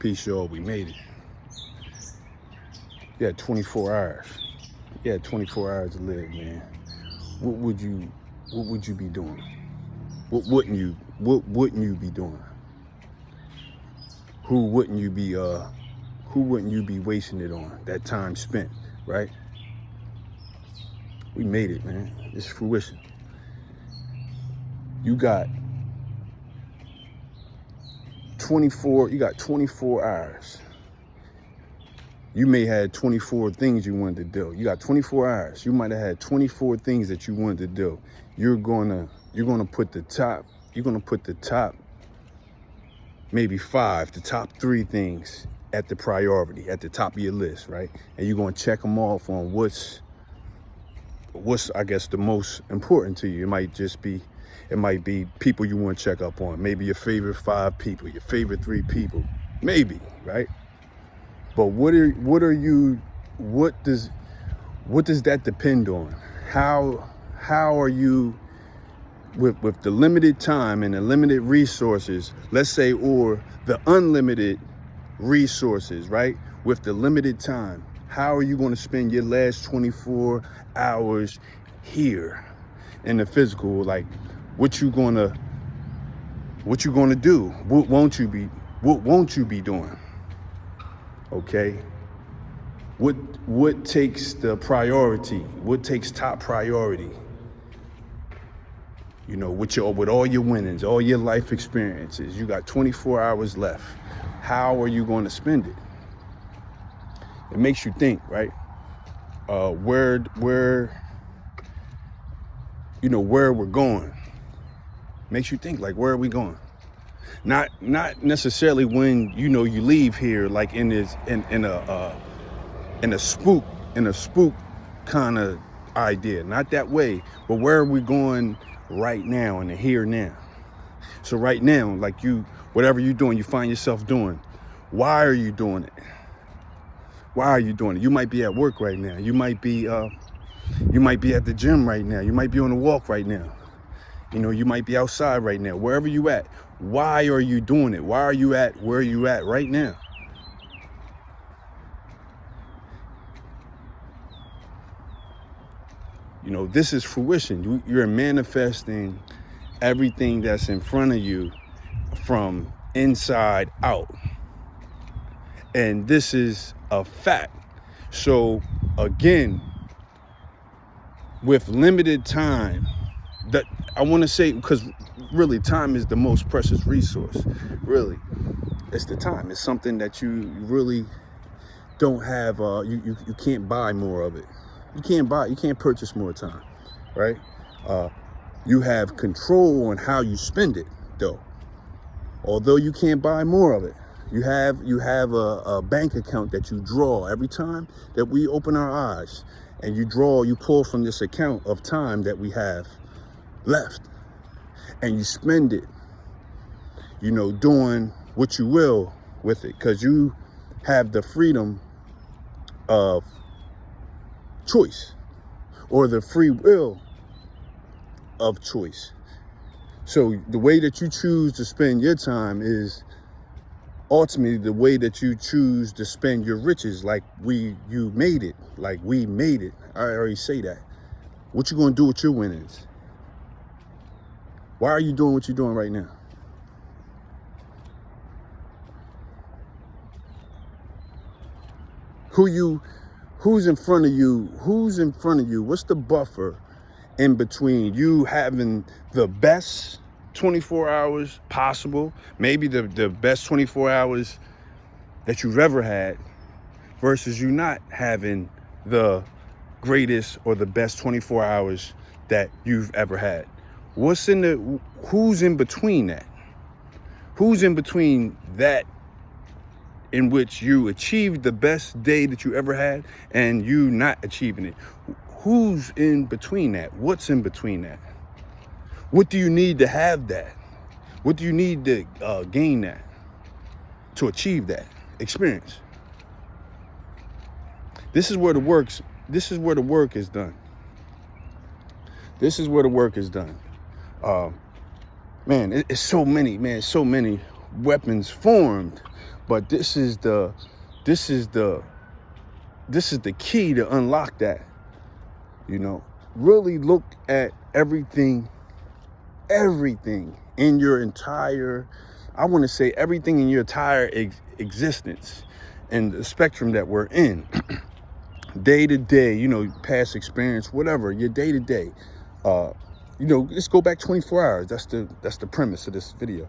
Peace, y'all. We made it. You had 24 hours. You had 24 hours to live, man. What would you be doing? What wouldn't you be doing? Who wouldn't you be wasting it on? That time spent, right? We made it, man. It's fruition. You got 24 hours. You may have 24 things you wanted to do. You got 24 hours. You might have had 24 things that you wanted to do. You're gonna put the top, maybe 5, the top 3 things at the priority, at the top of your list, right? And you're gonna check them off on what's I guess the most important to you. It might be people you want to check up on. Maybe your favorite 5 people, your favorite 3 people, maybe, right? But what does that depend on? How are you with the limited time and the limited resources, let's say, or the unlimited resources, right? With the limited time, how are you going to spend your last 24 hours here in the physical? Like, what you gonna do? What won't you be doing? Okay. What takes the priority? What takes top priority? You know, with all your winnings, all your life experiences, you got 24 hours left. How are you going to spend it? It makes you think, right? Where we're going. Makes you think, like, where are we going? Not necessarily when you leave here, like in a spook kind of idea. Not that way, but where are we going right now, in the here now? So right now, like, whatever you're doing, you find yourself doing, why are you doing it? Why are you doing it? You might be at work right now. You might be at the gym right now. You might be on a walk right now. You might be outside right now. Wherever you at, why are you doing it? Why are you at where you at right now? This is fruition. You're manifesting everything that's in front of you from inside out. And this is a fact. So again, with limited time, that I want to say, because really time is the most precious resource. Really, it's the time. It's something that you really don't have. You can't buy more of it. You can't purchase more time, right? You have control on how you spend it, though. Although you can't buy more of it, you have a bank account that you draw every time that we open our eyes, and you pull from this account of time that we have left, and you spend it, doing what you will with it, because you have the freedom of choice, or the free will of choice. So the way that you choose to spend your time is ultimately the way that you choose to spend your riches. Like we made it. I already say that. What you gonna do with your winnings? Why are you doing what you're doing right now? Who's in front of you? What's the buffer in between you having the best 24 hours possible, maybe the best 24 hours that you've ever had, versus you not having the greatest or the best 24 hours that you've ever had? Who's in between that? Who's in between that in which you achieved the best day that you ever had and you not achieving it? Who's in between that? What's in between that? What do you need to have that? What do you need to gain that, to achieve that experience? This is where the work is done. Man, it's so many weapons formed, but this is the key to unlock that. You know, really look at everything in your entire, I want to say everything in your entire existence and the spectrum that we're in. Day to day, you know, past experience, whatever, your day to day. You know, let's go back 24 hours. That's the premise of this video.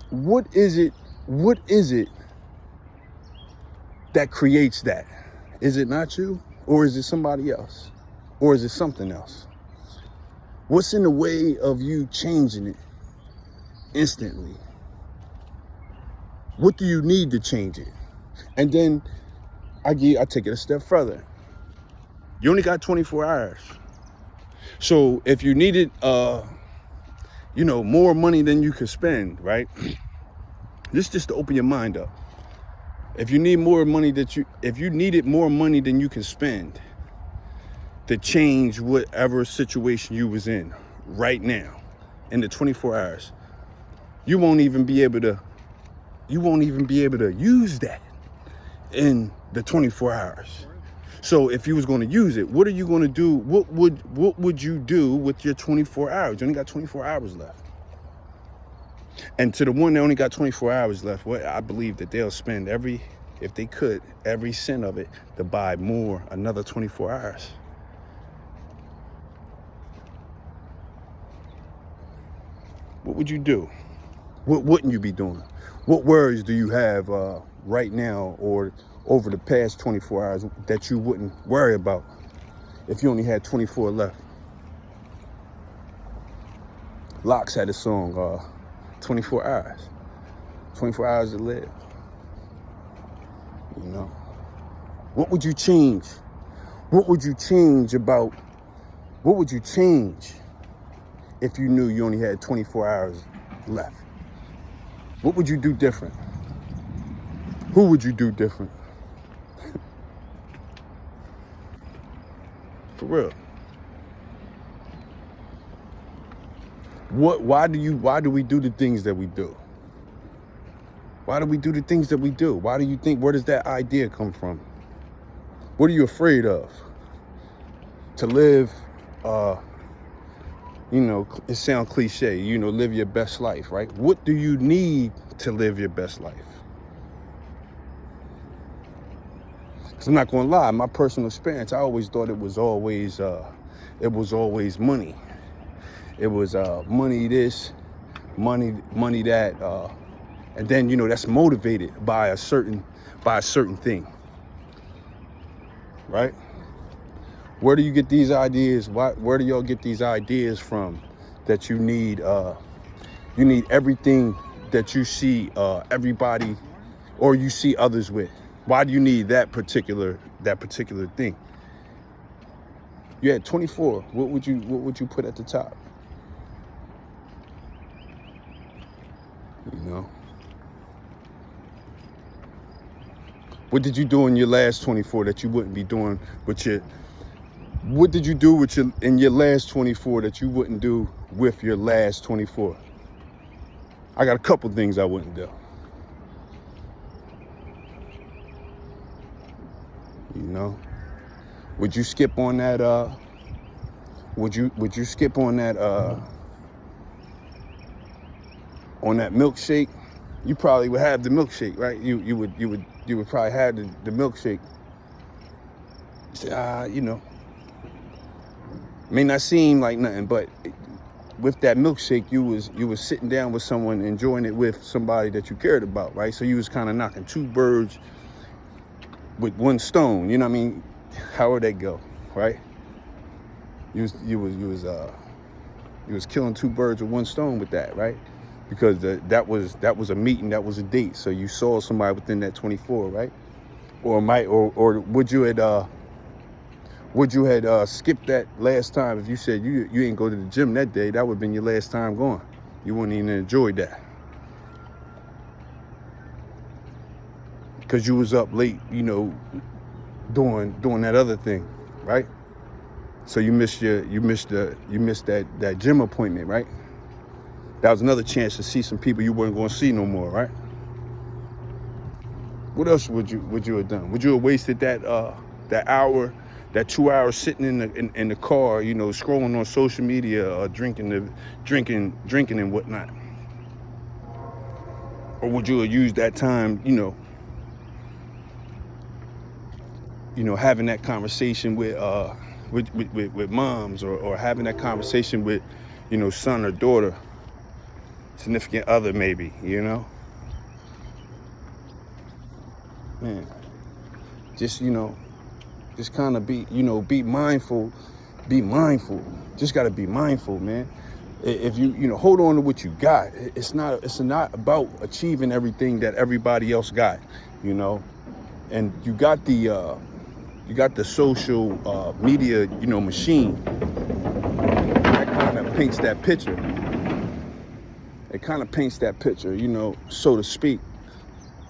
What is it that creates that? Is it not you? Or is it somebody else? Or is it something else? What's in the way of you changing it instantly? What do you need to change it? And then I take it a step further. You only got 24 hours. So if you needed, you know, more money than you could spend, right? This just to open your mind up. If you need more money if you needed more money than you can spend to change whatever situation you was in right now, in the 24 hours, you won't even be able to use that in the 24 hours. So if you was going to use it, what are you going to do? What would you do with your 24 hours? You only got 24 hours left. And to the one that only got 24 hours left, I believe that they'll spend if they could, every cent of it to buy another 24 hours. What would you do? What wouldn't you be doing? What worries do you have right now or over the past 24 hours that you wouldn't worry about if you only had 24 left? Locks had a song, 24 hours. 24 hours to live. You know? What would you change? What would you change if you knew you only had 24 hours left? What would you do different? Who would you do different? For real. Why do we do the things that we do? Why do we do the things that we do? Why do you think, where does that idea come from? What are you afraid of? To live, you know, it sounds cliche, you know, live your best life, right? What do you need to live your best life? Because I'm not going to lie, my personal experience, I always thought it was always money. It was money this, money that, and then, you know, that's motivated by a certain thing, right? Where do you get these ideas? Where do y'all get these ideas from that you need everything that you see everybody or you see others with? Why do you need that particular thing? You had 24. What would you put at the top? You know? What did you do in your last 24 that you wouldn't be doing with your? What did you do in your last 24 that you wouldn't do with your last 24? I got a couple things I wouldn't do. You know, would you skip on that? Would you skip on that? On that milkshake? You probably would have the milkshake, right? You would probably have the milkshake. You say, you know, may not seem like nothing, but with that milkshake, you was sitting down with someone, enjoying it with somebody that you cared about, right? So you was kind of knocking two birds with one stone. You know what I mean? How would that go, right? You was killing two birds with one stone with that, right? Because that was a meeting, that was a date. So you saw somebody within that 24, right? Or would you had skipped that last time if you said you ain't go to the gym that day? That would have been your last time going. You wouldn't even enjoy that because you was up late, you know, doing that other thing, right? So you missed that gym appointment, right? That was another chance to see some people you weren't going to see no more, right? What else would you have done? Would you have wasted that hour, that 2 hours sitting in the car, you know, scrolling on social media or drinking and whatnot? Or would you have used that time, having that conversation with moms, or having that conversation with, son or daughter, significant other, maybe, man, just, just kind of be mindful, just got to be mindful, man. If you hold on to what you got, it's not about achieving everything that everybody else got, and you got the social media, machine that kind of paints that picture. It kind of paints that picture, so to speak,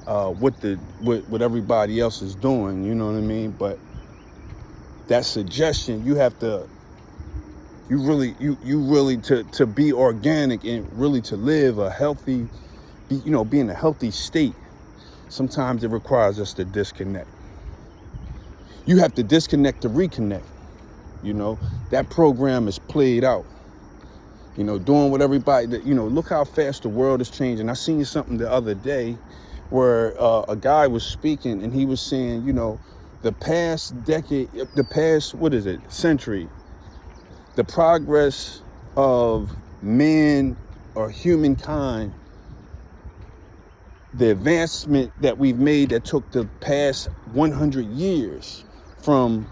what everybody else is doing, you know what I mean? But that suggestion, you really to be organic and really to live a healthy, be in a healthy state. Sometimes it requires us to disconnect. You have to disconnect to reconnect. That program is played out. Doing what everybody, look how fast the world is changing. I seen something the other day where a guy was speaking and he was saying, the past century, the progress of man or humankind, the advancement that we've made that took the past 100 years from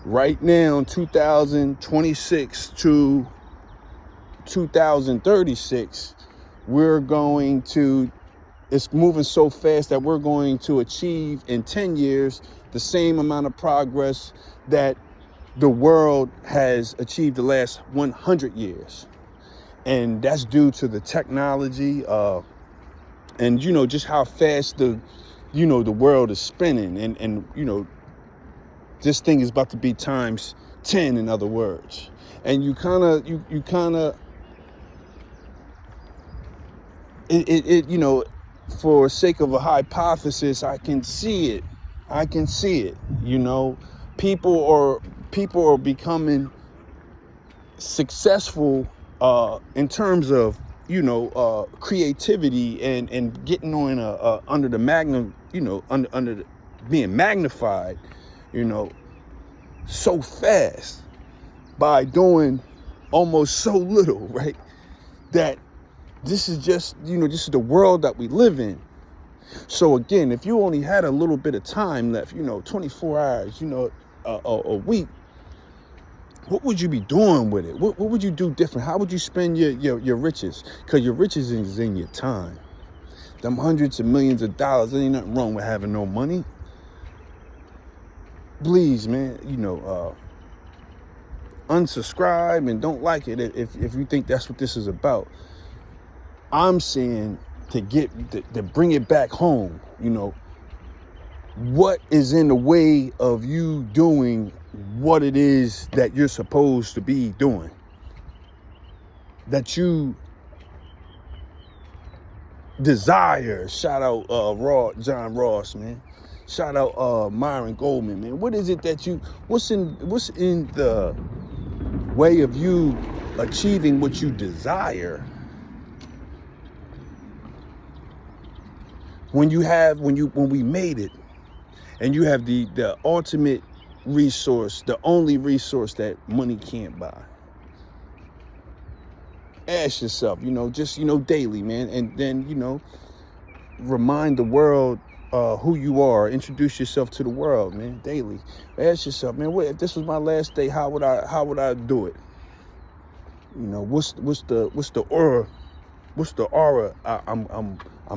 right now, 2026 to 2036, it's moving so fast that we're going to achieve in 10 years the same amount of progress that the world has achieved the last 100 years. And that's due to the technology, and just how fast the world is spinning, and this thing is about to be times 10, in other words. And you kind of for sake of a hypothesis, I can see it. People are becoming successful in terms of creativity and getting on under the magnum, under being magnified, so fast by doing almost so little, right? That this is just, this is the world that we live in. So again, if you only had a little bit of time left, 24 hours, a week, what would you be doing with it? What would you do different? How would you spend your riches? Because your riches is in your time. Them hundreds of millions of dollars, there ain't nothing wrong with having no money. Please, man, unsubscribe and don't like it if you think that's what this is about. I'm saying to bring it back home, what is in the way of you doing what it is that you're supposed to be doing, that you desire. Shout out John Ross, man. Shout out Myron Goldman, man. What is it that what's in the way of you achieving what you desire? When we made it, and you have the ultimate resource, the only resource that money can't buy. Ask yourself, just daily, man, and then remind the world who you are. Introduce yourself to the world, man, daily. Ask yourself, man, if this was my last day, how would I do it? What's the aura I'm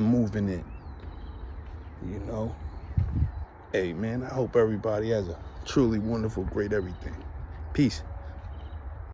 moving in? Hey, man, I hope everybody has a truly wonderful, great everything. Peace.